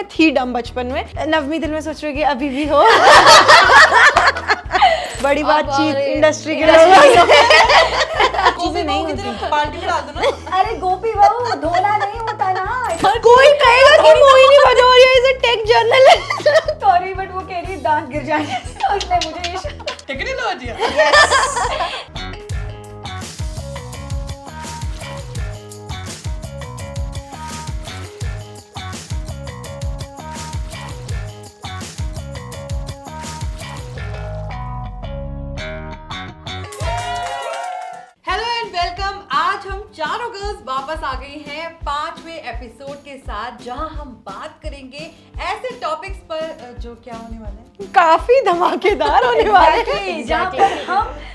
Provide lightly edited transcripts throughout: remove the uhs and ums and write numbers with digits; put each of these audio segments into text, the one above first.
मैं थी डम बचपन में। नवमी दिल में सोच रही कि अभी भी हो। बड़ी बातचीत इंडस्ट्री के चीजें नहीं होती, बाल्टी में डाल दो ना। अरे गोपी बहू धोना नहीं होता ना। कोई कहेगा कि Mohini Bhadauria is a take journalist. Sorry but वो कह रही दांत गिर जाएंगे उसने मुझे ये टेक्नोलॉजी। चारों गर्ल्स वापस आ गई हैं 5वें एपिसोड के साथ, जहां हम बात करेंगे ऐसे टॉपिक्स पर जो क्या होने वाले हैं, काफी धमाकेदार होने वाले हैं। जहाँ पर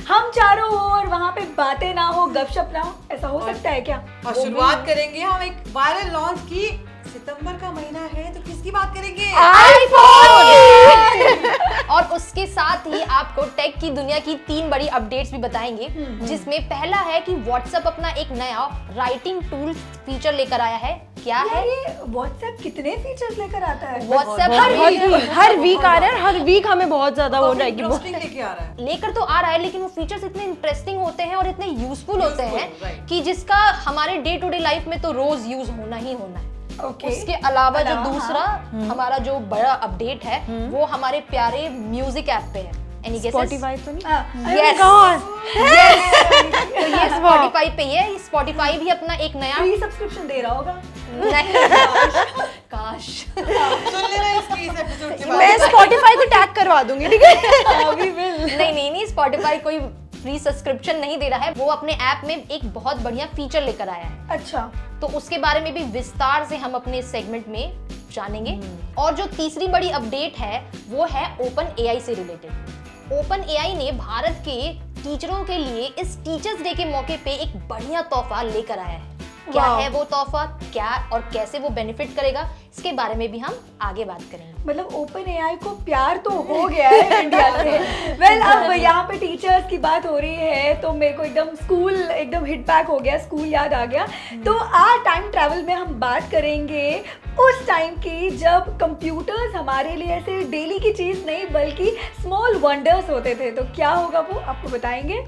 हम चारों हो और वहाँ पे बातें ना हो, गपशप ना हो, ऐसा हो सकता है क्या? और शुरुआत करेंगे हम एक वायरल लॉन्च की। सितंबर का महीना है तो किसकी बात करेंगे? आईफोन। और उसके साथ ही आपको टेक की दुनिया की 3 बड़ी अपडेट्स भी बताएंगे, जिसमें पहला है कि WhatsApp अपना एक नया राइटिंग टूल फीचर लेकर आया है। क्या है ये? WhatsApp कितने फीचर्स लेकर आता है? WhatsApp हर वीक आ रहा है, हर वीक हमें बहुत ज्यादा हो रहा है कि लेके आ रहा है। लेकर तो आ रहा है, लेकिन वो फीचर्स इतने इंटरेस्टिंग होते हैं और इतने यूजफुल होते हैं कि जिसका हमारे डे टू डे लाइफ में तो रोज यूज होना ही होना है। Okay. उसके अलावा जो दूसरा हमारा जो बड़ा अपडेट है वो हमारे प्यारे म्यूजिक ऐप पे है। Any guesses? Spotify तो नहीं? Yes. Yes. तो ये Spotify पे ही है। Spotify भी अपना एक नया फ्री सब्सक्रिप्शन दे रहा होगा। नहीं काश सुन लेना इसकी इस एपिसोड के बाद। मैं Spotify को टैग करवा दूंगी, ठीक है? नहीं Spotify कोई फ्री सब्सक्रिप्शन नहीं दे रहा है। वो अपने ऐप में एक बहुत बढ़िया फीचर लेकर आया है। अच्छा, तो उसके बारे में भी विस्तार से हम अपने सेगमेंट में जानेंगे। और जो तीसरी बड़ी अपडेट है वो है ओपन एआई से रिलेटेड। ओपन एआई ने भारत के टीचरों के लिए इस टीचर्स डे के मौके पे एक बढ़िया तोहफा लेकर आया है। क्या है वो तोहफा, क्या और कैसे वो बेनिफिट करेगा, इसके बारे में भी हम आगे बात करेंगे। मतलब ओपन एआई को प्यार तो हो गया है इंडिया से। वेल, अब यहाँ पे टीचर्स की बात हो रही है तो मेरे को एकदम हिट बैक हो गया, स्कूल याद आ गया। तो आज टाइम ट्रैवल में हम बात करेंगे उस टाइम की जब कंप्यूटर्स हमारे लिए ऐसे डेली की चीज़ नहीं बल्कि स्मॉल वंडर्स होते थे। तो क्या होगा वो आपको बताएंगे।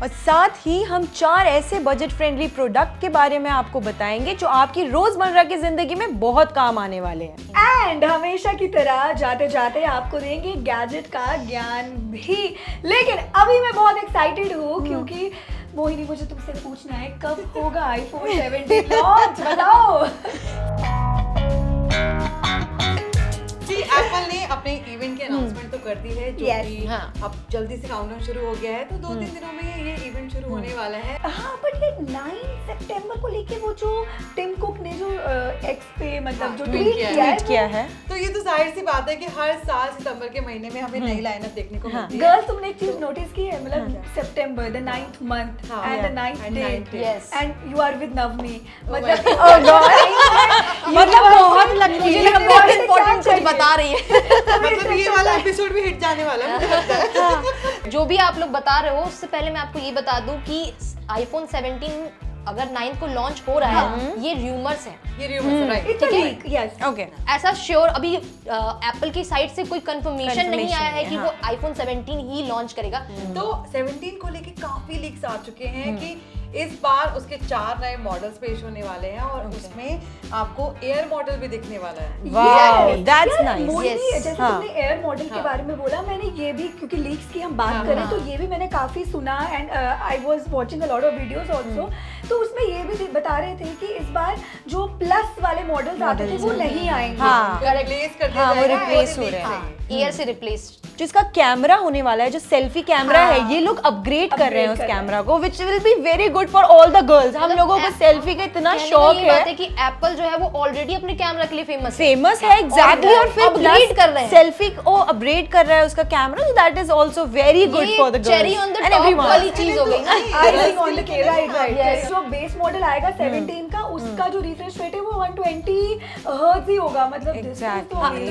और साथ ही हम 4 ऐसे बजट फ्रेंडली प्रोडक्ट के बारे में आपको बताएंगे जो आपकी रोजमर्रा की जिंदगी में बहुत काम आने वाले हैं। एंड हमेशा की तरह जाते जाते आपको देंगे गैजेट का ज्ञान भी। लेकिन अभी मैं बहुत एक्साइटेड हूँ क्योंकि मोहिनी मुझे तुमसे पूछना है कब होगा आईफोन 17 लॉन्च, बताओ। एप्पल ने अपने इवेंट की अनाउंसमेंट तो कर दी है, जो कि अब जल्दी से काउंटडाउन शुरू हो गया है। तो 2-3 दिनों में ये इवेंट शुरू होने वाला है। हाँ, बट ये 9 सितंबर को लेके वो जो टिम कुक ने जो एक्स पे मतलब जो ट्वीट किया है, तो ये तो जाहिर सी बात है कि हर साल सितंबर के महीने में हमें नई लाइनअप देखने को मिलती है। गर्ल्स, तुमने एक चीज नोटिस की है, मतलब सितंबर the 9th month and the 9th day, and you are with Navni, मतलब बहुत लगती है, बहुत इंपॉर्टेंट कुछ बता रही है। मतलब ये वाला एपिसोड भी हिट जाने वाला है, मुझे लगता है। जो भी आप लोग बता रहे हो उससे पहले मैं आपको ये बता दूं कि आईफोन 17 अगर 9 को लॉन्च हो रहा है, ये रूमर्स है। ये रूमर्स राइट, ठीक है, यस, ओके। ऐसा श्योर अभी एप्पल की साइड से कोई कंफर्मेशन नहीं आया है कि वो आईफोन 17 ही लॉन्च करेगा। तो 17 को लेके काफी लीक्स आ चुके हैं कि इस बार उसके 4 नए मॉडल्स पेश होने वाले हैं और उसमें आपको एयर मॉडल भी दिखने वाला है। Wow, that's nice. जैसे तुमने एयर मॉडल के बारे में बोला, मैंने ये भी, क्योंकि लीक्स की हम बात करें तो ये भी मैंने काफी सुना and I was watching a lot of videos also. तो उसमें ये भी बता रहे थे कि इस बार जो प्लस वाले मॉडल्स आते थे वो नहीं आएंगे, रिप्लेस कर दिया वो रिप्लेस हो रहे हैं, एयर से रिप्लेस। जिसका कैमरा होने वाला है, जो सेल्फी कैमरा है, ये लोग अपग्रेड कर रहे हैं उस कैमरा को, which will be very good for all the girls। हम लोगों को सेल्फी का इतना शौक है कि एप्पल जो है वो ऑलरेडी अपने कैमरा के लिए फेमस है एग्जैक्टली, और फिर अपग्रेड कर रहे हैं, सेल्फी को अपग्रेड कर रहा है उसका camera, so that is also very good for the girls cherry on the top वाली चीज हो गई ना। Icing on the cake, right. जो बेस मॉडल आएगा 17 का, उसका जो रिफ्रेश रेट है वो 120 हर्ट्ज ही होगा, मतलब ये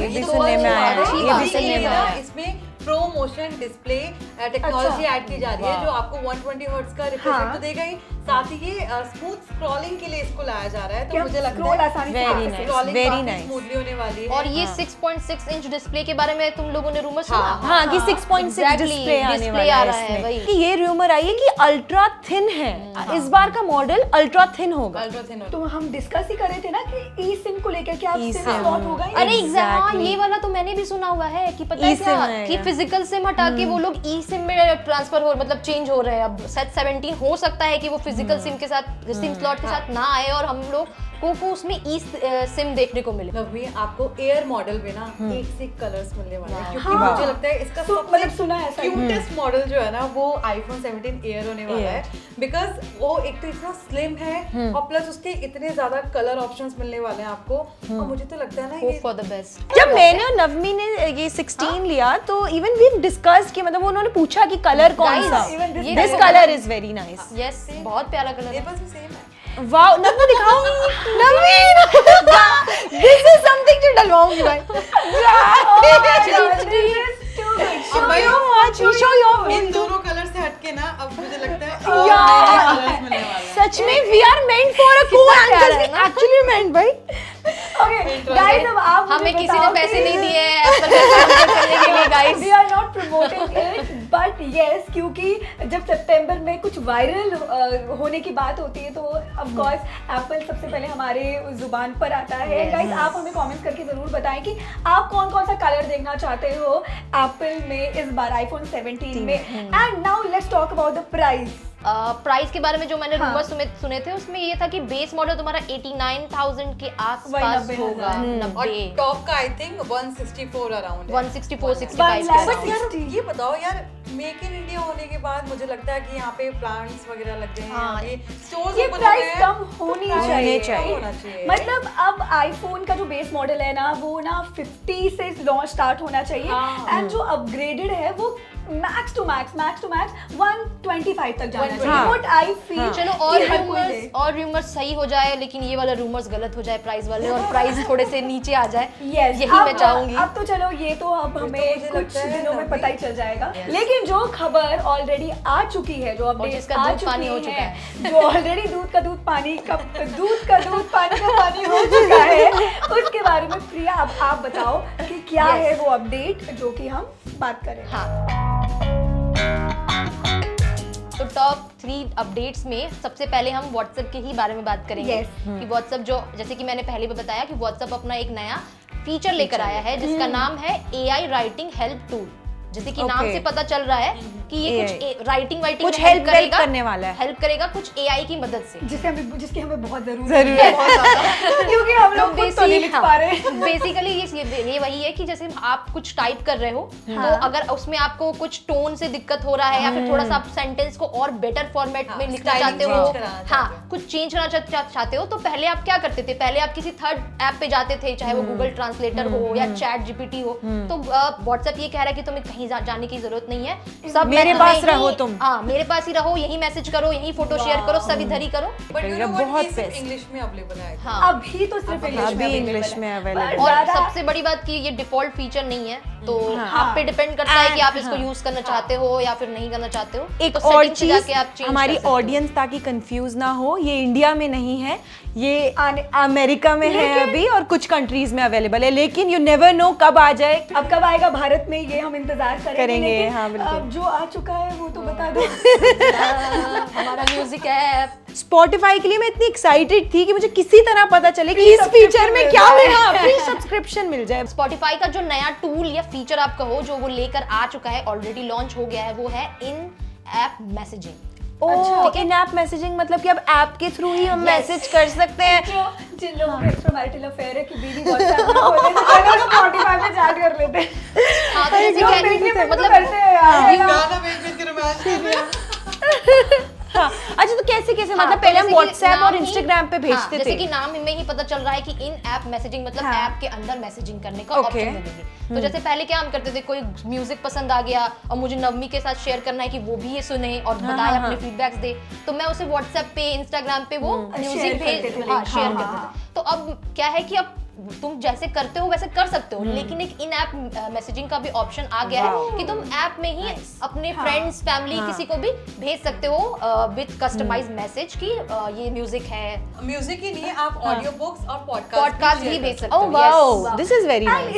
भी सुनने में आया, ये भी सुनने में आया। इसमें pro motion display technology add की जा रही है जो आपको 120 हर्ट्ज का रिफ्रेश रेट तो देगा ही, साथ ही ये स्मूथ स्क्रॉलिंग के लिए इसको लाया जा रहा है, कि तो हम मुझे लगता scroll है आसानी से Very कर nice. सकें। स्क्रॉलिंग Very काफी nice. स्मूथली होने वाली है। और ये 6.6 इंच डिस्प्ले के बारे में तुम लोगों ने रूमर सुना? हाँ कि 6.6 Exactly, डिस्प्ले आने display वाला आ है रहा है, इसमें। वही। कि ये रूमर आई है कि अल्ट्रा थिन है, इस बार का मॉडल अल्ट्रा थिन होगा। अल्ट्रा थिन तो हम डिस्कस ही कर रहे थे ना कि ई सिम को लेकर के आप सिम eSIM. स्लॉट होगा ही अरे नहीं। हाँ, Exactly. ये वाला तो मैंने भी सुना हुआ है कि पता है eSIM क्या आएगा। कि फिजिकल सिम हटा के वो लोग ई सिम में ट्रांसफर हो मतलब चेंज हो रहे हैं। अब शायद 17 हो सकता है कि वो फिजिकल सिम के साथ सिम स्लॉट के साथ ना आए और हम लोग को उसमें ई सिम देखने को मिले। नवमी, आपको एयर मॉडल में ना एक से एक कलर्स मिलने वाले हैं, क्योंकि हाँ। मुझे लगता है इसका मतलब सुना है ऐसा ही। क्यूटेस्ट मॉडल जो है ना वो iPhone 17 एयर होने वाला है, बिकॉज वो एक तो इतना स्लिम है और प्लस उसके इतने ज्यादा कलर ऑप्शंस मिलने वाले हैं आपको। और मुझे तो लगता है ना होप ये फॉर द बेस्ट। जब मैंने और नवमी ने ये 16 लिया तो इवन वी डिस्कस कि मतलब उन्होंने पूछा कि कलर कौन Guys, सा, even this this colour- colour is very nice. Yes, बहुत प्यारा कलर मेरे है। पास भी सेम है। वाओ, नवमी दिखाओ, नवमी दिस इज समथिंग टू डलवाऊंगी भाई। अब भाई show your इन दोनों कलर से हटके ना अब मुझे लगता है यार, कलर्स मिलने वाले हैं। सच में we are meant for a co-anchor, we actually मेंट भाई। Okay, guys, अब आप मुझे हमें किसी ने बताओ पैसे कि- नहीं दिए हैं Apple में काम करने के लिए guys. We are not promoting it, but yes, क्योंकि जब सितंबर में कुछ वायरल होने की बात होती है तो of course एप्पल सबसे पहले हमारे जुबान पर आता है। Yes. गाइस, आप हमें कमेंट्स करके जरूर बताएं कि आप कौन कौन सा कलर देखना चाहते हो एप्पल में इस बार आईफोन 17 में। And now let's talk about the price. Price के बारे में जो मैंने हाँ। रूमर सुने थे उसमें ये था कि बेस मॉडल तुम्हारा 89,000 के आसपास 90,000 होगा। और 90 टॉप का I think 164 around 164 1 65 lakh but यार 60. ये बताओ यार, मेक इन इंडिया होने के बाद मुझे लगता है कि यहाँ पे प्लांट्स वगैरह लग गए हैं, हाँ। ये स्टोर्स ये ओपन हो प्राइस गए हैं। कम होनी चाहिए। चाहिए। होना चाहिए। मतलब अब आईफोन का जो बेस मॉडल है ना वो ना 50 से लॉन्च स्टार्ट होना चाहिए हाँ। एंड जो अपग्रेडेड है वो मैक्स टू मैक्स 125 तक जाना चाहिए। हाँ। What I feel. चलो और रूमर्स सही हो जाए, लेकिन ये वाला रूमर्स गलत हो जाए प्राइस वाले और प्राइस थोड़े से नीचे आ जाए। यस, यही मैं चाहूंगी। अब तो चलो ये तो अब हमें मुझे कुछ लगता है दिनों में ना पता ही चल जाएगा। लेकिन जो खबर ऑलरेडी आ चुकी है, जो अपडेट जिसका आ दूध पानी चुकी हो चुका है, जो ऑलरेडी दूध का दूध पानी का पानी हो चुका है, उसके बारे में प्रिया अब आप बताओ कि क्या Yes. है वो अपडेट जो कि हम बात करें। हाँ, तो टॉप 3 अपडेट्स में सबसे पहले हम व्हाट्सएप के ही बारे में बात करेंगे। Yes. कि व्हाट्सएप जो जैसे कि मैंने पहले भी बताया कि व्हाट्सएप अपना एक नया फीचर लेकर आया है जिसका नाम है AI राइटिंग हेल्प टूल। जैसे कि नाम Okay. से पता चल रहा है कि ये कुछ राइटिंग कुछ help करने वाला है। हेल्प करेगा कुछ AI की मदद से। जिसकी हमें बहुत जरूरत है क्योंकि हम लोग खुद तो नहीं लिख पा रहे। बेसिकली ये वही है कि जैसे आप कुछ टाइप कर रहे हो तो अगर उसमें आपको कुछ टोन से दिक्कत हो रहा है या फिर थोड़ा सा आप सेंटेंस को और बेटर फॉर्मेट में लिखना styling चाहते हो, change कराना चाहते हो। हाँ कुछ चेंज करना चाहते हो, तो पहले आप क्या करते थे? पहले आप किसी थर्ड ऐप पे जाते थे, चाहे वो गूगल ट्रांसलेटर हो या चैट जीपीटी हो। तो व्हाट्सएप ये कह रहा है कि तुम्हें कहीं जाने की जरूरत नहीं है, सब मेरे मैं पास तुम्हें रहो ही- तुम। हाँ मेरे पास ही रहो, यही मैसेज करो, यही फोटो शेयर करो, सब इधर ही करो। बट यू करेगा, नो व्हाट, बहुत ये सिर्फ best। इंग्लिश में अवेलेबल है। हाँ अभी तो सिर्फ अभी इंग्लिश इंग्लिश में available पर और ज़्यादा- सबसे बड़ी बात कि ये डिफॉल्ट फीचर नहीं है, तो हाँ। आप पे डिपेंड करता है कि आप इसको हाँ। यूज करना चाहते हो या फिर नहीं करना चाहते हो। एक तो और settings से जाके चीज आप change हमारी कर सकते हो। ऑडियंस ताकि कंफ्यूज ना हो, ये इंडिया में नहीं है, ये आने- अमेरिका में है लेकिन- अभी और कुछ कंट्रीज में अवेलेबल है, लेकिन यू नेवर नो कब आ जाए। अब कब आएगा भारत में ये हम इंतजार करेंगे लेकिन हाँ, बिल्कुल। अब जो आ चुका है वो तो बता दो। हमारा म्यूजिक ऐप स्पॉटिफाई के लिए मैं इतनी एक्साइटेड थी कि मुझे किसी तरह पता चले कि इस subscription फीचर में मिल क्या जाए। है, फ्री सब्सक्रिप्शन मिल जाए। स्पॉटिफाई का जो नया टूल या फीचर आप कहो जो वो लेकर आ चुका है, ऑलरेडी लॉन्च हो गया है, वो है इन ऐप मैसेजिंग। ओह, इन ऐप मैसेजिंग मतलब कि अब ऐप के थ्रू ही हम Yes. मैसेज कर सकते हैं। जिन लोगों का एक्स्ट्रा मैरिटल अफेयर है कि बीवी व्हाट्सएप में बोले तो चलो स्पॉटिफाई पे चैट कर लेते हैं। हाँ, तो जैसे लोग कहने- बेटियों पे तो मतलब करते हैं यार। गाना भेज के रोमांस कर रहे हैं। हाँ, अच्छा तो कैसे कैसे हाँ, मतलब तो पहले हम जैसे कि व्हाट्सएप नाम और ही- इंस्टाग्राम पे हाँ, भेजते जैसे थे। कि नाम में ही पता चल रहा है कि इन ऐप मैसेजिंग मतलब हाँ। ऐप के अंदर मैसेजिंग करने का Okay. ऑप्शन मिलेगी। तो जैसे पहले क्या हम करते थे, कोई म्यूजिक पसंद आ गया और मुझे नवमी के साथ शेयर करना है कि वो भी ये सुने और बताए हाँ, अपने फीडबैक्स दे, तो मैं उसे व्हाट्सएप पे इंस्टाग्राम पे वो Share म्यूजिक करते थे भेज हाँ link, शेयर हाँ, करते हाँ। थे। तो अब क्या है कि अब तुम जैसे करते हो वैसे कर सकते हो, लेकिन एक इन ऐप मैसेजिंग का भी ऑप्शन आ गया है कि तुम ऐप में ही अपने फ्रेंड्स, फैमिली, किसी को भी भेज सकते हो विद कस्टमाइज्ड मैसेज कि ये म्यूजिक है। म्यूजिक ही नहीं, आप ऑडियो बुक्स और पॉडकास्ट भी भेज सकते Oh हो। wow, this is very And nice.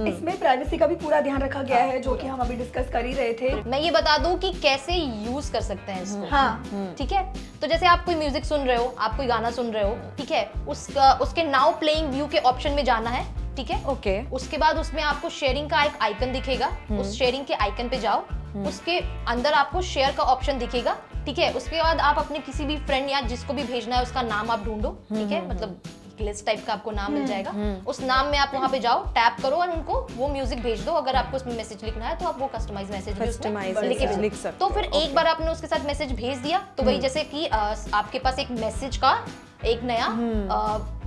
इसमें प्राइवेसी का भी पूरा ध्यान रखा गया है, जो कि हम अभी डिस्कस कर ही रहे थे। मैं ये बता दूं कि कैसे यूज कर सकते हैं इसको। हाँ, ठीक है, तो जैसे आप कोई म्यूजिक सुन रहे हो, आप कोई गाना सुन रहे हो, ठीक है, उसके नाउ प्लेइंग व्यू के ऑप्शन में जाना है, ठीक है। Okay. उसके बाद उसमें आपको शेयरिंग का एक आइकन दिखेगा, उस शेयरिंग के आइकन पे जाओ, उसके अंदर आपको शेयर का ऑप्शन दिखेगा, ठीक है। उसके बाद आप अपने किसी भी फ्रेंड या जिसको भी भेजना है उसका नाम आप ढूंढो, ठीक है, मतलब लिस्ट टाइप का आपको नाम मिल जाएगा, उस नाम में आप वहां पे जाओ, टैप करो और उनको वो म्यूजिक भेज दो। अगर आपको उसमें मैसेज लिखना है तो आप वो कस्टमाइज मैसेज भी उसमें Customize लिख के message भेज लिख दो। सकते तो हो, फिर एक बार आपने उसके साथ मैसेज भेज दिया तो वही जैसे कि आपके पास एक मैसेज का एक नया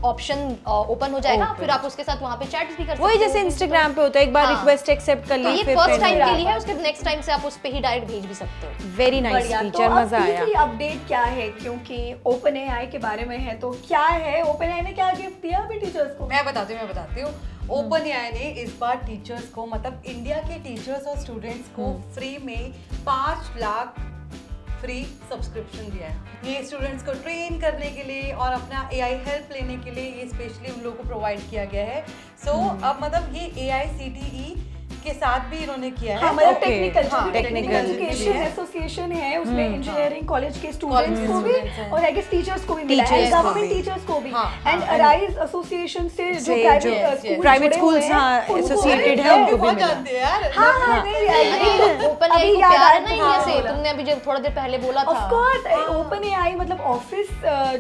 ऑप्शन ओपन हो जाएगा, फिर आप उसके साथ वहां पे चैट भी कर सकते हो। वही जैसे इंस्टाग्राम पे होता है, एक बार हाँ। रिक्वेस्ट एक्सेप्ट कर तो ली, ये फिर फर्स्ट friend टाइम हो के लिए है, उसके नेक्स्ट टाइम से आप उस पे ही डायरेक्ट भेज भी सकते हो। वेरी नाइस बढ़िया। तो फीचर, अब मजा आया। तीसरी अपडेट क्या है, क्योंकि ओपन एआई के बारे में है, तो क्या है ओपन एआई ने क्या गिफ्ट दिया अभी टीचर्स को? मैं बताती हूँ। ओपन एआई ने इस बार टीचर्स को, मतलब इंडिया के टीचर्स और स्टूडेंट्स को फ्री में 5 लाख फ्री सब्सक्रिप्शन दिया है। ये स्टूडेंट्स को ट्रेन करने के लिए और अपना एआई हेल्प लेने के लिए ये स्पेशली उन लोगों को प्रोवाइड किया गया है। सो अब मतलब ये AICTE के साथ भी इन्होंने किया है। हाँ, मतलब Okay. टेक्निकल हाँ, टेक्निकल technical एजुकेशन है। एसोसिएशन है, उसमें इंजीनियरिंग कॉलेज के College स्टूडेंट्स के को भी students हैं। और आई गेस टीचर्स को भी मिला है, Teachers को गवर्नमेंट भी। टीचर्स को भी, हाँ, एंड हाँ, अराइज एसोसिएशन से जो से प्राइवेट जो स्कूल private schools, हाँ, associated है, उनको भी बहुत मिला। जानते हैं यार। हाँ हाँ नहीं अरे ओपन अभी एआई को याद प्यार है आया ना था। इंडिया से, हाँ, तुमने अभी जब थोड़ा देर पहले बोला ऑफ था। कोर्स ओपन एआई मतलब ऑफिस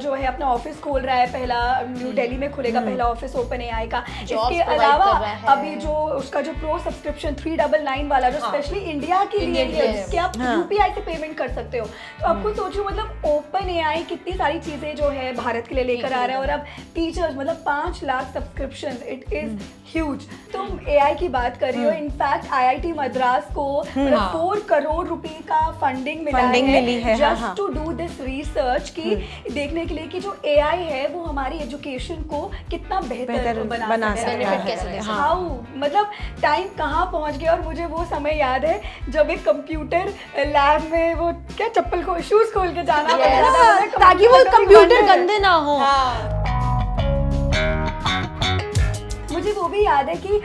जो है अपना ऑफिस खोल रहा है, पहला न्यू दिल्ली में खुलेगा पहला ऑफिस ओपन एआई का। Jobs इसके provide अलावा कर रहा है। अभी जो उसका जो प्रो सब्सक्रिप्शन 399 वाला जो स्पेशली इंडिया के लिए Indian है, के लिए। जिसके आप यूपीआई से पेमेंट कर सकते हो। तो आपको सोचो मतलब ओपन एआई कितनी सारी चीजें जो है भारत के लिए लेकर आ रहा है, और अब टीचर्स मतलब 5 lakh subscription, it is huge. तुम एआई की बात कर रही हो, इनफैक्ट आईआईटी मद्रास को 4 करोड़ रुपए का फंडिंग मिला Funding मिली है, हाँ, जस्ट हाँ। टू डू दिस रिसर्च की देखने के लिए कि जो एआई है वो हमारी एजुकेशन को कितना बेहतर बेहतर बना बना सकता सकता है। है। कैसे दे सकता है। हाउ मतलब टाइम कहाँ पहुंच गया। और मुझे वो समय याद है जब एक कंप्यूटर लैब में वो क्या चप्पल को शूज खोल के जाना पड़ता था, मतलब ताकि वो कंप्यूटर कंप्यूटर का गंदे ना हो। हाँ, मुझे वो भी याद है कि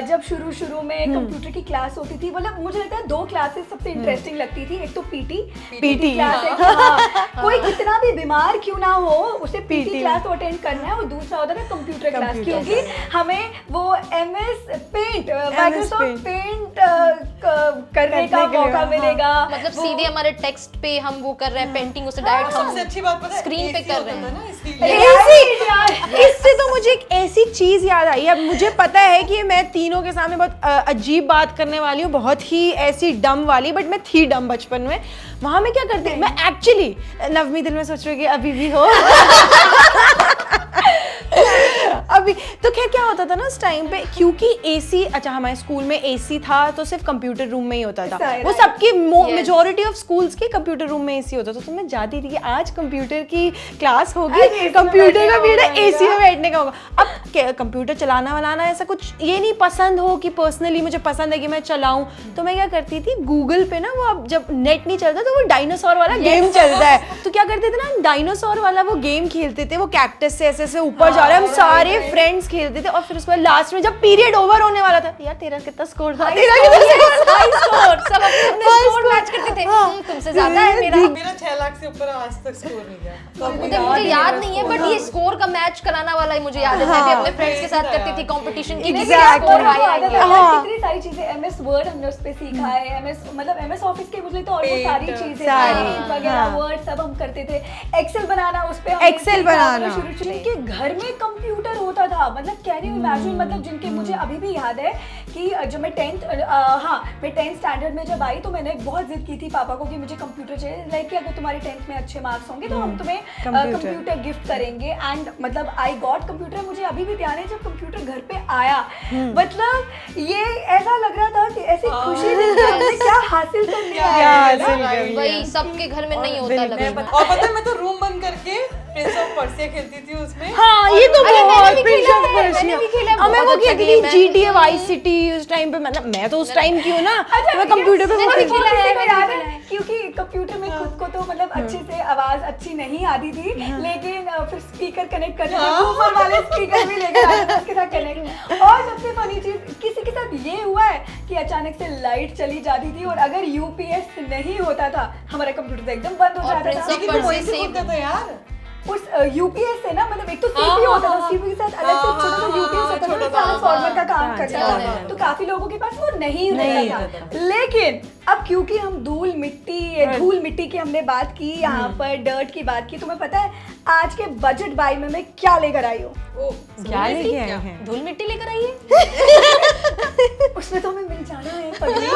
जब शुरू में कंप्यूटर की क्लास होती थी, मतलब मुझे लगता है 2 क्लासेस सबसे इंटरेस्टिंग लगती थी। एक तो पीटी क्लास है कि हाँ, कोई कितना भी बीमार क्यों ना हो उसे पीटी क्लास तो अटेंड करना है, और दूसरा होता है कंप्यूटर क्लास, क्योंकि हमें वो MS पेंट माइक्रोसॉफ्ट पेंट करने का मौका मिलेगा। मतलब सीधे हमारे टेक्स्ट पे हम वो कर रहे हैं, पेंटिंग उसे डायरेक्ट सबसे अच्छी बात पता है, स्क्रीन पे AC कर होता रहे था हैं। ना, इसीलिए। इससे तो मुझे एक ऐसी चीज याद आई। अब मुझे पता है कि मैं तीनों के सामने बहुत अजीब बात करने वाली हूँ, बहुत ही ऐसी डम वाली, बट मैं थी डम बचपन में। वहां में क्या करती, मैं एक्चुअली नवमी दिल में सोच रही हूँ कि अभी भी हो अभी तो खैर क्या होता था ना उस टाइम पे, क्योंकि एसी, अच्छा हमारे स्कूल में एसी था तो सिर्फ कंप्यूटर रूम में ही होता था। Right. वो सबके मेजॉरिटी ऑफ स्कूल्स के कंप्यूटर रूम में एसी होता था। तो मैं जाती थी कि आज कंप्यूटर की क्लास होगी, कंप्यूटर का पीरियड, एसी में बैठने का होगा। अब कंप्यूटर चलाना वालाना ऐसा कुछ ये नहीं पसंद हो कि पर्सनली मुझे पसंद है कि मैं चलाऊं, तो मैं क्या करती थी, गूगल पे ना वो अब जब नेट नहीं चलता तो वो डायनासोर वाला गेम चलता है, तो क्या करते थे ना, डायनासोर वाला वो गेम खेलते थे। वो कैक्टस से ऐसे ऊपर जा रहे हम सारे फ्रेंड्स खेलते थे, और फिर उसके बाद लास्ट में जब पीरियड ओवर होने वाला था, यार तेरा कितना स्कोर था, तेरा कितना हाई स्कोर, सब अपने स्कोर मैच करते थे। तुमसे ज्यादा है मेरा। मेरा 6 लाख से ऊपर आज तक स्कोर नहीं गया। तो अब मुझे याद नहीं है, बट ये स्कोर का मैच कराना वाला ही मुझे याद है। मैं भी अपने फ्रेंड्स के साथ करती थी कंपटीशन की, Exactly. स्कोर हाई आएंगे। हाँ। कितनी सारी चीजें, MS वर्ड हमने उस पे सीखा है, MS ऑफिस के मुझे तो ऑलमोस्ट Paint, सारी चीजें, सारी, Paint वगैरह हाँ। वर्ड सब हम करते थे। एक्सेल बनाना, उस पे हमने Excel सीखा, बनाना। शुरू जिनके घर में कंप्यूटर होता था, मतलब कैन यू इमेजिन, मतलब जिनके, मुझे अभी भी याद है कि जब मैं 10th स्टैंडर्ड में जब आई तो मैंने बहुत जिद की थी पापा को कि मुझे कंप्यूटर चाहिए, लाइक कि अगर तुम्हारे 10th में अच्छे मार्क्स होंगे तो हम तुम्हें कंप्यूटर गिफ्ट करेंगे। एंड मतलब आई गॉट कंप्यूटर। मुझे अभी भी ध्यान है जब कंप्यूटर घर पे आया, मतलब ये ऐसा लग रहा था कि ऐसी खुशी थी कि हमने क्या हासिल कर लिया क्या है। हासिल कर लिया। वही सबके घर में नहीं होता मैं लगभग। और पता है, मैं तो रूम बंद करके प्रिंस ऑफ पर्सिया खेलती थी उसमें। हाँ ये तो अरे मैंने बहुत भी प्रिंस खेला ऑफ है, मैंने पर्सिया। भी खेला है, अब मैं वो बहुत अच्छा कहती game थी है। GTA Vice City उस टाइम पे, मतलब मैं तो उस टाइम की हूँ ना, तो मैं कंप्यूटर पे मैंने बहुत भी खेला है, खेला मैंने याद है, क्योंकि कंप्यूटर में खुद को तो मतलब अच्छे से आवाज अच्छी नहीं आती थी, लेकिन फिर स्पीकर कनेक्ट करते थे, ऊपर वाले स्पीकर भी लेकर आते थे उसके साथ कनेक्ट। और सबसे फनी चीज किसी के साथ ये हुआ है कि अचानक से लाइट चली जाती थी और अगर यूपीएस नहीं होता था हमारा कंप्यूटर तो एकदम बंद हो और जाता Prince था। of लेकिन वो वहीं Persia से से खुलता था यार। उस यूपीएस से ना, मतलब एक तो सीपीयू होता था, सीपीयू के साथ अलग से छोटा सा यूपीएस होता था, ट्रांसफार्मर का काम करता था, तो काफी लोगों के पास वो नहीं होता था। लेकिन अब क्योंकि हम धूल मिट्टी की हमने बात की, यहाँ पर डर्ट की बात की, तुम्हें पता है आज के बजट बाय में मैं क्या लेकर आई हूँ? क्या लेके आए हैं? धूल मिट्टी लेकर आइए। उसमें तो हमें मिल जाना है पगली।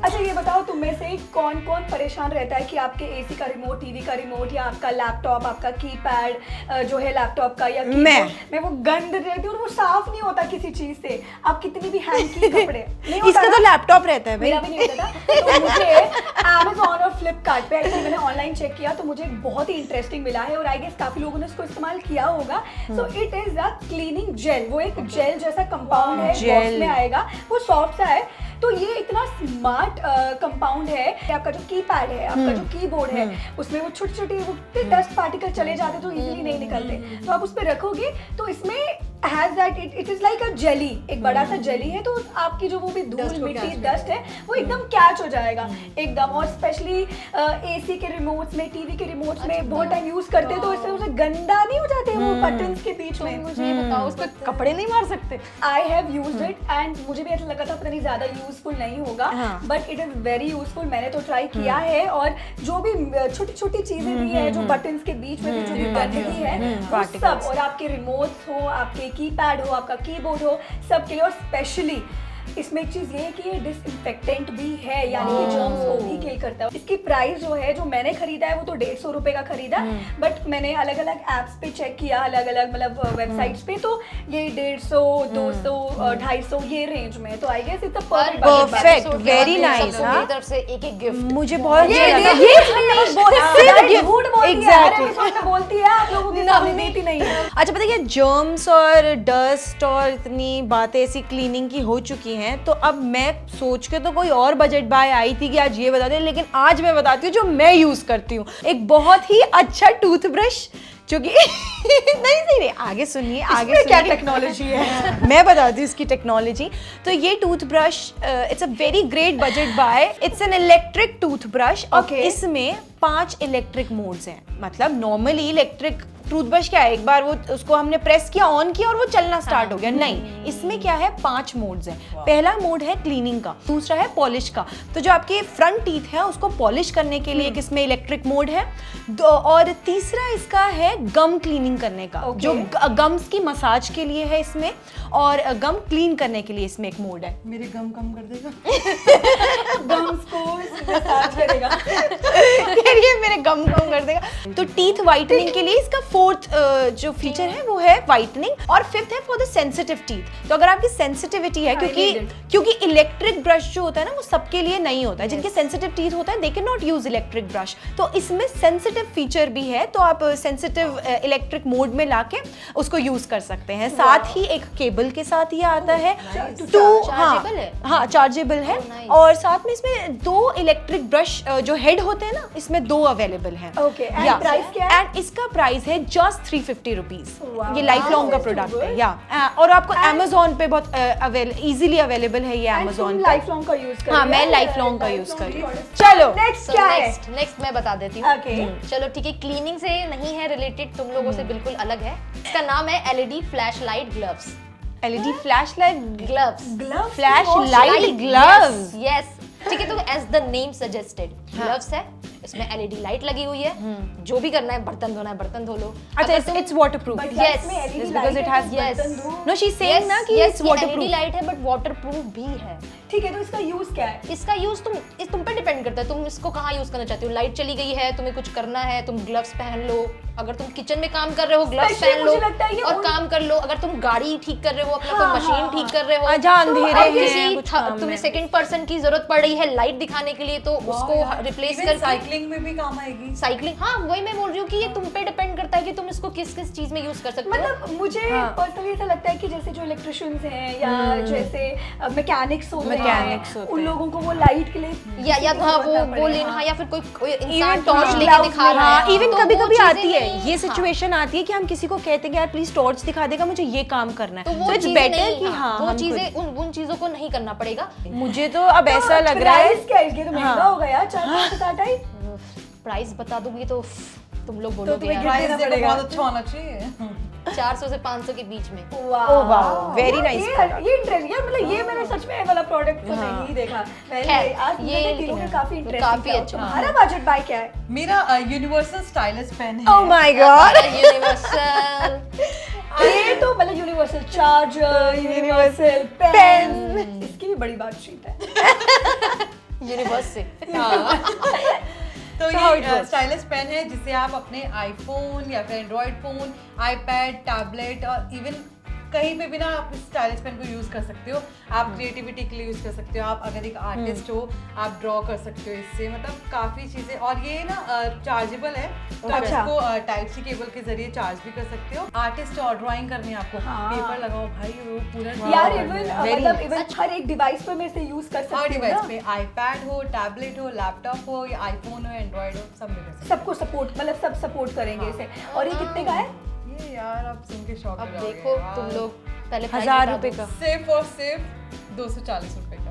अच्छा ये बताओ, तुम में से कौन कौन परेशान रहता है कि आपके एसी का रिमोट, टीवी का रिमोट या आपका लैपटॉप, आपका कीपैड जो है लैपटॉप का या कीबोर्ड में वो गंद रहती है और वो साफ नहीं होता किसी चीज से, आप कितनी भी हैंग की कपड़े नहीं होता इसका ना? तो लैपटॉप रहता है भाई। मेरा भी नहीं होता था। तो मुझे Amazon और Flipkart पे एक्चुअली मैंने ऑनलाइन चेक किया तो मुझे बहुत ही इंटरेस्टिंग मिला है और आई गेस काफी लोगों ने इसको इस्तेमाल किया होगा। So it is a cleaning gel, वो एक जेल जैसा कंपाउंड है, बॉक्स में आएगा, वो सॉफ्ट सा है। तो ये इतना स्मार्ट कंपाउंड है कि आपका जो कीपैड है, आपका जो कीबोर्ड है, उसमें वो छोटे छोटे वो डस्ट पार्टिकल चले जाते तो इजीली नहीं निकलते, तो आप उस पर रखोगे तो इसमें has that it is like a jelly, एक बड़ा सा जेली है, तो आपकी जो वो भी धूल मिट्टी डस्ट है वो एकदम कैच हो जाएगा एकदम। और स्पेशली एसी के रिमोट्स में, टीवी के रिमोट्स में बहुत टाइम यूज करते हैं तो इससे उसे गंदा नहीं हो जाते वो बटन्स के बीच में। मुझे ये बताओ, उस पर कपड़े नहीं मार सकते? I have used it and मुझे भी ऐसा लगा था पता नहीं ज्यादा यूजफुल नहीं होगा, but it is very useful. मैंने तो ट्राई किया है और जो भी छोटी छोटी चीजें भी है जो बटन्स के बीच में भी जो भी गंदगी है वो सब, और आपके रिमोट्स हो, आपके कीपैड हो, आपका कीबोर्ड हो, सब के लिए। और स्पेशली इसमें एक चीज ये है कि ये डिसइंफेक्टेंट भी है, यानी कि जर्म्स को भी किल करता है। इसकी प्राइस जो है, जो मैंने खरीदा है वो तो 150 रुपए का खरीदा, बट मैंने अलग अलग एप्स पे चेक किया, अलग अलग मतलब वेबसाइट्स पे, तो ये 150, 200, 250 ये रेंज में, तो I guess it's a Perfect, very nice, हाँ। मेरी तरफ से एक एक गिफ्ट। मुझे बहुत ये अच्छा लगा। एग्जैक्टली बोलती है, आप लोगों के सामने देती नहीं है। अच्छा पता है क्या, जर्म्स और डस्ट और इतनी बातें ऐसी क्लीनिंग की हो चुकी हैं, तो अब मैं सोच के तो कोई और बजट बाय आई थी कि आज ये बता दें, लेकिन आज मैं बताती हूँ जो मैं यूज करती हूँ। एक बहुत ही अच्छा टूथब्रश जो कि नहीं आगे सुनिए, आगे सुनिए क्या टेक्नोलॉजी है। मैं बताती हूँ इसकी टेक्नोलॉजी। तो ये toothbrush it's a very great budget buy, it's an electric toothbrush. और इसमें 5 इलेक्ट्रिक मोड्स हैं। मतलब नॉर्मली इलेक्ट्रिक टूथब्रश क्या है, एक बार वो उसको हमने प्रेस किया, ऑन किया और वो चलना स्टार्ट हो गया, नहीं, इसमें क्या है 5 मोड्स हैं। पहला मोड है क्लीनिंग का, दूसरा है पॉलिश का, तो जो आपके फ्रंट टीथ है उसको पॉलिश करने के लिए इसमें इलेक्ट्रिक मोड है, और तीसरा इसका है गम क्लीनिंग करने का, जो गम्स की मसाज के लिए है इसमें, और गम क्लीन करने के लिए इसमें एक मोड है। मेरे गम कम कर देगा। गम्स को मसाज करेगा। ये मेरे गम कम कर देगा। तो टीथ वाइटनिंग के लिए इसका 4th जो फीचर है वो है वाइटनिंग, और 5th है फॉर द सेंसिटिव टीथ। तो अगर आपकी सेंसिटिविटी है, क्योंकि इलेक्ट्रिक ब्रश जो होता है ना वो सबके लिए नहीं होता है, जिनके सेंसिटिव टीथ होता है they can not use electric brush, तो इसमें सेंसिटिव फीचर भी है, तो आप सेंसिटिव इलेक्ट्रिक मोड में लाके उसको यूज कर सकते हैं। साथ ही एक केबल के साथ ये आता है, हाँ चार्जेबल है, और साथ में इसमें 2 इलेक्ट्रिक ब्रश जो हेड होते हैं ना, इसमें 2 अवेलेबल हैं। एंड प्राइस क्या है? एंड इसका प्राइस है जस्ट 350 रुपीज। ये लाइफ लॉन्ग का प्रोडक्ट है, या और आपको Amazon पे बहुत इजीली अवेलेबल है ये Amazon पे। लाइफ लॉन्ग का यूज कर। हाँ, मैं लाइफ लॉन्ग का यूज कर रही हूँ। चलो नेक्स्ट क्या है? नेक्स्ट मैं बता देती हूँ। Okay. चलो ठीक है, क्लीनिंग से नहीं है रिलेटेड, तुम लोगों से बिल्कुल अलग है। इसका नाम है LED flash light gloves. LED flash light gloves, flash light gloves. Yes, ठीक है, तो as the name suggested gloves है, इसमें LED लाइट लगी हुई है, जो भी करना है, बर्तन धोना है बर्तन धो लो। अच्छा, it's waterproof. Yes, because it has yes. No, she's saying ना कि it's waterproof. LED लाइट है बट वाटरप्रूफ भी है। ठीक है, तो इसका यूज क्या है? इसका यूज तुम पे डिपेंड करता है, तुम इसको कहाँ यूज करना चाहते हो। लाइट चली गई है, तुम्हें कुछ करना है, तुम ग्लव्स पहन लो। अगर तुम किचन में काम कर रहे हो, ग्लव्स Especially पहन लो मुझे लगता है ये और काम कर लो। अगर तुम गाड़ी ठीक कर रहे हो, अपना कोई मशीन ठीक कर रहे हो, जहाँ अंधेरे अब हैं, कुछ काम तुम्हें में। सेकंड पर्सन की जरूरत पड़ रही है लाइट दिखाने के लिए, तो उसको रिप्लेस Even करके साइकिलिंग में भी काम आएगी। साइकिलिंग, हाँ वही मैं बोल रही हूँ कि ये तुम पे डिपेंड करता है कि तुम इसको किस किस चीज में यूज कर सकते हो। मतलब मुझे पर्सनली ऐसा लगता है कि जैसे जो इलेक्ट्रिशियंस हैं या जैसे मैकेनिक्स होते हैं, उन लोगों को वो लाइट के लिए या तो हाँ वो लेना, हाँ, या फिर कोई इंसान टॉर्च लेके gloves दिखा रहा है। इवन तो कभी वो कभी चीजें आती है नहीं- ये हाँ। सिचुएशन आती है कि हम किसी को कहते हैं कि यार प्लीज टॉर्च दिखा देगा, मुझे ये काम करना तो है, वो so it's चीजें better नहीं, कि हाँ वो हम चीजें उन चीजों को नहीं करना पड़ेगा। खुद- मुझे तो अब ऐसा लग रहा है प्राइस क्या है इसके? तो महंगा होगा यार, 4-5 आई। प्राइस बता दूंगी तो तुम लोग तो बोलोगे तुम्हें यार गिफ्ट प्राइस देना देखो, पड़ेगा। बहुत अच्छा होना चाहिए। 400 से 500 के बीच में। wow, very nice product. ये इंटरेस्ट यार, मतलब ये मैंने सच में ये वाला प्रोडक्ट तो नहीं देखा पहले। खैर, आज ये ये तीनों में काफी इंटरेस्टिंग काफी था। अच्छा। तुम्हारा बजट बाय क्या है? मेरा यूनिवर्सल स्टाइलिश पेन है। oh my god यूनिवर्सल ये तो मतलब universal charger, universal pen, pen. इसकी भी बड़ी बातचीत है। यूनिवर्स से। तो how it ये works? स्टाइलिश पेन है जिसे आप अपने आईफोन या फिर एंड्रॉइड फोन, आईपैड, टैबलेट और इवन कहीं पे भी ना आप इस स्टाइलिश पेन को यूज कर सकते हो। आप क्रिएटिविटी के लिए यूज कर सकते हो। आप अगर एक आर्टिस्ट हो, आप ड्रॉ कर सकते हो इससे। मतलब काफी चीजें, और ये ना चार्जेबल है, तो आप अच्छा। इसको टाइप सी केबल के जरिए चार्ज भी कर सकते हो। आर्टिस्ट और ड्राइंग करनी है आपको, हाँ। पेपर लगाओ भाई, वो पूरा यार draw इवन करना है। मतलब इवन हर एक डिवाइस पर मैं इसे यूज कर हर सकती हूँ डिवाइस ना। पे, आईपैड हो, टैबलेट हो, लैपटॉप हो या आईफोन हो, एंड्रॉइड हो, सब में कर सकते सबको सपोर्ट, मतलब सब सपोर्ट करेंगे इसे। और ये कितने का है? हो। ये यार आप सुन के शॉक हो अब जाओगे देखो यार। तुम लोग पहले price 1000 बता रुपए दो। का सिर्फ और सिर्फ 240 रुपए का।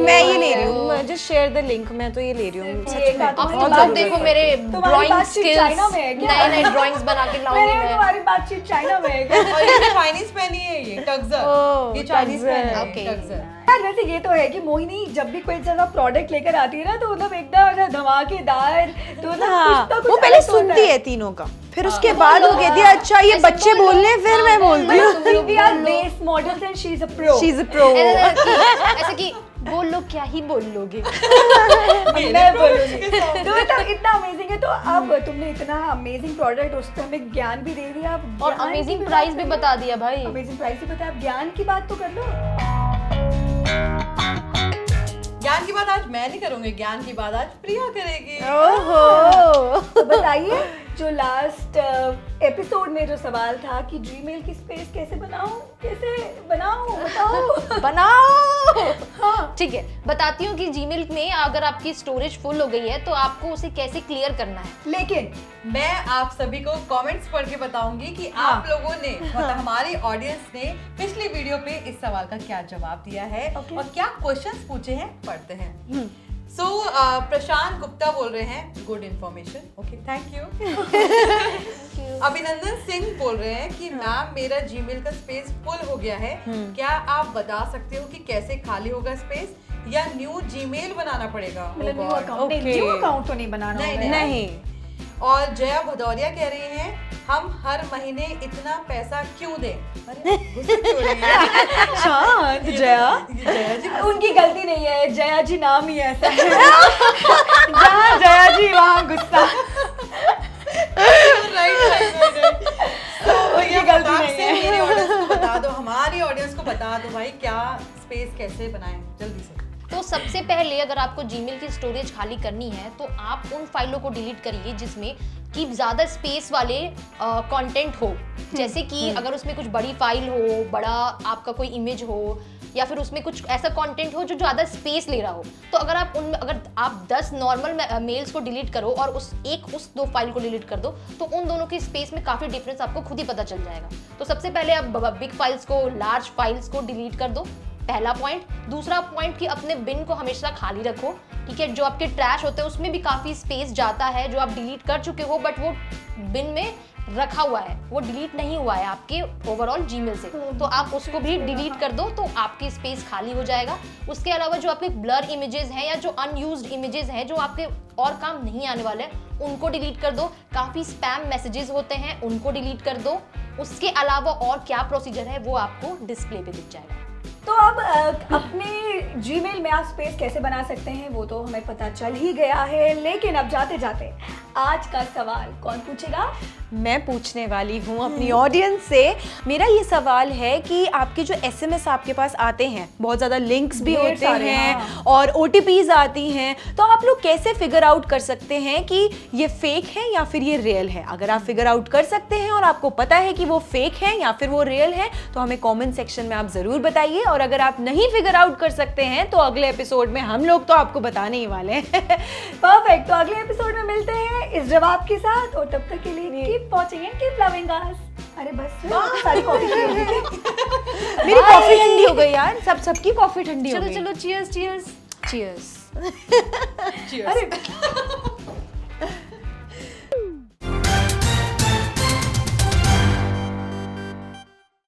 मैं ये ले रही हूँ, मैं जस्ट शेयर द लिंक, मैं तो ये ले रही हूँ ये सच में का तो अब बहुत तुम लोग जरूरी देखो है। मेरे तुम्हारी ड्राइंग बातचीत स्किल्स, चाइना में है क्या? नए नए ड्राइंग्स बना के लाऊंगी मैंने मैं। तुम्हारी बातचीत चाइना में है क्या? और ये चाइनीज पेन ही है, ये टक्सर। ओह, ये चाइनीज पेन है, Okay. टक्सर। यार वैसे ये तो है कि मोहिनी जब भी कोई ज़्यादा प्रोडक्ट लेकर आती है ना, तो मतलब एकदम धमाकेदार, तो मतलब हाँ, कुछ तो कुछ वो पहले अलग होता सुनती है तीनों का, फिर उसके बाद वो कहती है अच्छा ये ऐसे बच्चे बोलो, बोल रहे हैं, फिर मैं बोलती हूँ तुम लोग We are बोलो। base models and she is a pro. She is a pro. ऐसे कि बोल लो, क्या ही बोल लोगे। मैं बोलूंगी। तो मतलब इतना अमेजिंग है। तो अब तुमने इतना अमेजिंग प्रोडक्ट, उस पर हमें ज्ञान भी दे दिया। अब और ज्ञान की अमेजिंग बात प्राइस भी करें। बता दिया भाई। अमेजिंग प्राइस भी बता, अब ज्ञान की बात तो कर लो। ज्ञान की बात आज मैं नहीं करूंगी, ज्ञान की बात आज प्रिया करेगी। ओहो तो बताइए, जो लास्ट एपिसोड में जो सवाल था कि जीमेल की स्पेस कैसे बनाऊं बताओ। बनाओ। हाँ। ठीक है, बताती हूँ कि जीमेल में अगर आपकी स्टोरेज फुल हो गई है तो आपको उसे कैसे क्लियर करना है। लेकिन मैं आप सभी को कमेंट्स पढ़ के बताऊंगी कि हाँ। आप लोगों ने, मतलब हमारी ऑडियंस ने पिछली वीडियो पे इस सवाल का क्या जवाब दिया है Okay. और क्या क्वेश्चंस पूछे हैं, पढ़ते हैं। सो प्रशांत गुप्ता बोल रहे हैं, good information, okay thank you. अभिनंदन सिंह बोल रहे हैं कि मैम मेरा जीमेल का स्पेस फुल हो गया है, क्या आप बता सकते हो कि कैसे खाली होगा स्पेस या न्यू जीमेल बनाना पड़ेगा? मतलब Oh new God. Account, Okay. New account तो नहीं बनाना नहीं, होगा। नहीं और जया भदौरिया कह रही हैं हम हर महीने इतना पैसा क्यों दें? अरे गुस्सा क्यों हो रही है? शांत जया, ये जया जी उनकी गलती नहीं है, जया जी नाम ही ऐसा है। जहाँ जया जी वहाँ गुस्सा। राइट। तो उनकी ये गलती फटाक नहीं से है। मेरी ऑडियंस को बता दो, हमारी ऑडियंस को बता दो भाई, क्या स्पेस कैसे बनाएं जल्दी से। तो सबसे पहले अगर आपको जीमेल की स्टोरेज खाली करनी है तो आप उन फाइलों को डिलीट करिए जिसमें कि ज़्यादा स्पेस वाले कंटेंट हो। जैसे कि अगर उसमें कुछ बड़ी फाइल हो, बड़ा आपका कोई इमेज हो, या फिर उसमें कुछ ऐसा कंटेंट हो जो ज़्यादा स्पेस ले रहा हो। तो अगर आप 10 नॉर्मल मेल्स को डिलीट करो और उस 2 फाइल को डिलीट कर दो, तो उन दोनों की स्पेस में काफ़ी डिफरेंस आपको खुद ही पता चल जाएगा। तो सबसे पहले आप बिग फाइल्स को, लार्ज फाइल्स को डिलीट कर दो, पहला पॉइंट। दूसरा पॉइंट कि अपने बिन को हमेशा खाली रखो, ठीक है। जो आपके ट्रैश होते हैं उसमें भी काफ़ी स्पेस जाता है जो आप डिलीट कर चुके हो, बट वो बिन में रखा हुआ है, वो डिलीट नहीं हुआ है आपके ओवरऑल जीमेल से, तो आप उसको भी डिलीट कर दो, तो आपकी स्पेस खाली हो जाएगा। उसके अलावा जो आपके ब्लर इमेजेस हैं या जो अनयूज्ड इमेजेस हैं जो आपके और काम नहीं आने वाले हैं, उनको डिलीट कर दो। काफ़ी स्पैम मैसेजेस होते हैं, उनको डिलीट कर दो। उसके अलावा और क्या प्रोसीजर है वो आपको डिस्प्ले पे दिख जाएगा। तो अब अपने जीमेल में आप स्पेस कैसे बना सकते हैं वो तो हमें पता चल ही गया है, लेकिन अब जाते जाते आज का सवाल कौन पूछेगा? मैं पूछने वाली हूँ अपनी ऑडियंस से। मेरा ये सवाल है कि आपके जो एसएमएस आपके पास आते हैं, बहुत ज़्यादा लिंक्स भी ढेर होते सारे, हैं हाँ। और ओटीपीज आती हैं, तो आप लोग कैसे फिगर आउट कर सकते हैं कि ये फेक है या फिर ये रियल है? अगर आप फिगर आउट कर सकते हैं और आपको पता है कि वो फेक है या फिर वो रियल है, तो हमें कमेंट सेक्शन में आप ज़रूर बताइए। और अगर आप नहीं फिगर आउट कर सकते हैं तो अगले एपिसोड में हम लोग तो आपको बताने ही वाले हैं। परफेक्ट, तो अगले एपिसोड में मिलते हैं इस जवाब के साथ, और तब तक के लिए keep watching and keep loving अस। अरे बस सारी कॉफी मेरी कॉफी ठंडी हो गई यार, सबकी कॉफी ठंडी हो चलो गई। चलो, चीयर्स चीयर्स चीयर्स। Cheers. अरे